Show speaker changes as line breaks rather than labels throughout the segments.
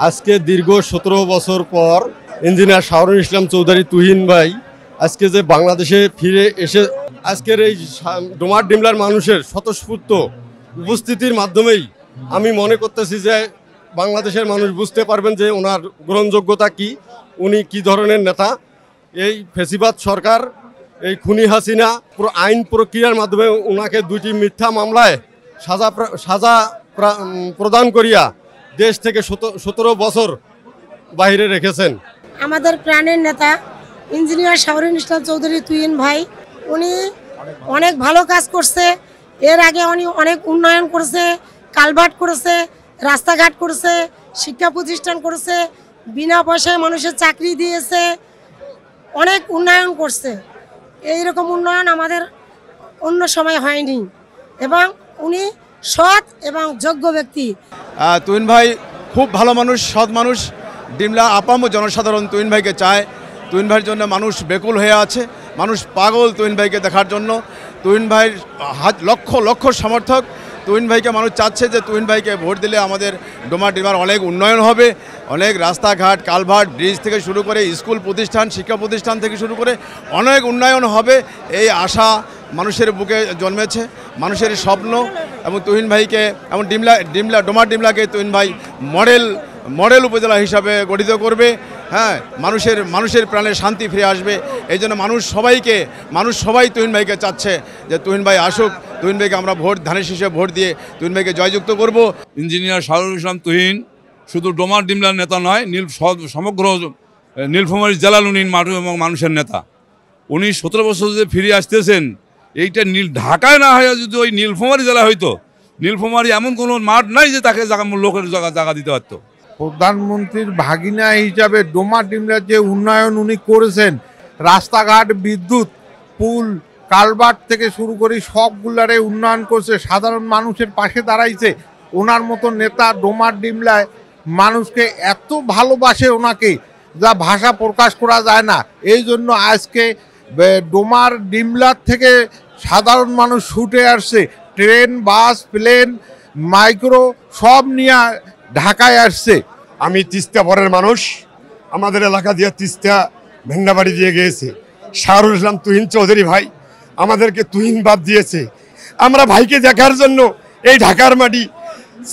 আজকে দীর্ঘ 17 বছর পর ইঞ্জিনিয়ার শাহরুল ইসলাম চৌধুরী তুহিন ভাই আজকে যে বাংলাদেশে ফিরে এসে আজকের এই ডোমার ডিমলার মানুষের স্বতঃস্ফূর্ত উপস্থিতির মাধ্যমেই আমি মনে করতেছি যে বাংলাদেশের মানুষ বুঝতে পারবেন যে ওনার গ্রহণযোগ্যতা কি, উনি কি ধরনের নেতা। এই ফেসিবাদ সরকার, এই খুনি হাসিনা পুরো আইন প্রক্রিয়ার মাধ্যমে ওনাকে 2টি মিথ্যা মামলায় সাজা প্রদান করিয়া দেশ থেকে 17 বছর বাইরে রেখেছেন।
আমাদের প্রাণের নেতা ইঞ্জিনিয়ার শাহরুল ইসলাম চৌধুরী তুহিন ভাই, উনি অনেক ভালো কাজ করছে। এর আগে উনি অনেক উন্নয়ন করেছে, কালভার্ট করেছে, রাস্তাঘাট করেছে, শিক্ষা প্রতিষ্ঠান করেছে, বিনা পয়সায় মানুষের চাকরি দিয়েছে, অনেক উন্নয়ন করছে। এইরকম উন্নয়ন আমাদের অন্য সময় হয়নি এবং উনি সৎ এবং যোগ্য ব্যক্তি।
তুহিন ভাই খুব ভালো মানুষ, সৎ মানুষ। ডিমলা আপাম জনসাধারণ তুহিন ভাইকে চায়। তুহিন ভাইয়ের জন্য মানুষ বেকুল হয়ে আছে, মানুষ পাগল তুহিন ভাইকে দেখার জন্য। তুহিন ভাইয়ের লক্ষ লক্ষ সমর্থক। তুহিন ভাইকে মানুষ চাচ্ছে যে তুহিন ভাইকে ভোট দিলে আমাদের ডোমার ডিমার অনেক উন্নয়ন হবে, অনেক রাস্তাঘাট, কালভার্ট, ব্রিজ থেকে শুরু করে স্কুল প্রতিষ্ঠান, শিক্ষা প্রতিষ্ঠান থেকে শুরু করে অনেক উন্নয়ন হবে। এই আশা মানুষের বুকে জন্মেছে, মানুষের স্বপ্ন। এবং তুহিন ভাইকে এবং ডোমার ডিমলাকে তুহিন ভাই মডেল উপজেলা হিসাবে গঠিত করবে। হ্যাঁ, মানুষের প্রাণে শান্তি ফিরে আসবে। এই জন্য মানুষ সবাই তুহিন ভাইকে চাচ্ছে যে তুহিন ভাই আসুক। তুহিন ভাইকে আমরা ধানের শীষে ভোট দিয়ে তুহিন ভাইকে জয়যুক্ত করব।
ইঞ্জিনিয়ার শাহরুল ইসলাম তুহিন শুধু ডোমার ডিমলার নেতা নয়, সমগ্র নীলফামারী জেলার উনি মাটি এবং মানুষের নেতা। উনি 17 বছর যে ফিরে আসতেছেন, এইটা ঢাকায় না হয় যদি ওই নীলফামারী জেলা হইতো, নীলফামারী এমন কোনো মাঠ নাই যে তাকে লোকের জায়গা দিতে পারতো।
প্রধানমন্ত্রীর ভাগিনা হিসাবে ডোমার ডিমলার যে উন্নয়ন উনি করেছেন, রাস্তাঘাট, বিদ্যুৎ, পুল, কালভার্ট থেকে শুরু করে সবগুলারে উন্নয়ন করছে, সাধারণ মানুষের পাশে দাঁড়াইছে। ওনার মতো নেতা ডোমার ডিমলায় মানুষকে এত ভালোবাসে ওনাকে, যা ভাষা প্রকাশ করা যায় না। এই জন্য আজকে ডোমার ডিমলার থেকে সাধারণ মানুষ ছুটে আসছে, ট্রেন, বাস, প্লেন, মাইক্রো সব নিয়ে ঢাকায় আসছে।
আমি তিস্তা পরের মানুষ, আমাদের এলাকা দিয়ে তিস্তা ভেন্ডাবাড়ি দিয়ে গিয়েছে। শাহরুল ইসলাম তুহিন চৌধুরী ভাই আমাদেরকে তুহিন বাদ দিয়েছে। আমরা ভাইকে দেখার জন্য এই ঢাকার মাটি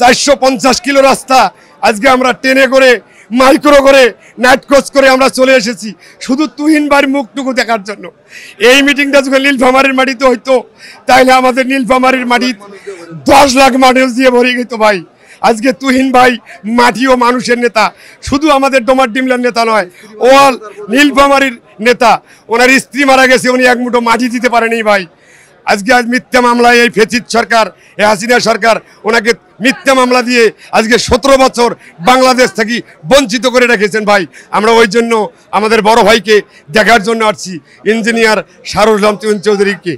450 কিলো রাস্তা আজকে আমরা ট্রেনে করে, মাইক্রো করে, নাইট কোচ করে আমরা চলে এসেছি শুধু তুহিন ভাইয়ের মুখটুকু দেখার জন্য। এই মিটিংটা যখন নীলফামারীর মাটিতে হইতো, তাইলে আমাদের নীলফামারীর মাটি 10 লাখ মানুষ দিয়ে ভরে যেত ভাই। আজকে তুহিন ভাই মাটি ও মানুষের নেতা, শুধু আমাদের ডোমার ডিমলার নেতা নয়, ওয়াল নীলফামারীর নেতা। ওনার স্ত্রী মারা গেছে, উনি এক মুঠো মাটি দিতে পারেনি ভাই। আজকে মিথ্যা মামলায় এই ফেসিদ সরকার, এই হাসিনা সরকার ওনাকে মিথ্যা মামলা দিয়ে আজকে 17 বছর বাংলাদেশ থেকে বঞ্চিত করে রেখেছেন ভাই। আমরা ওই জন্য আমাদের বড় ভাইকে দেখার জন্য আসছি, ইঞ্জিনিয়ার শাহরুল ইসলাম তুহিন চৌধুরীকে।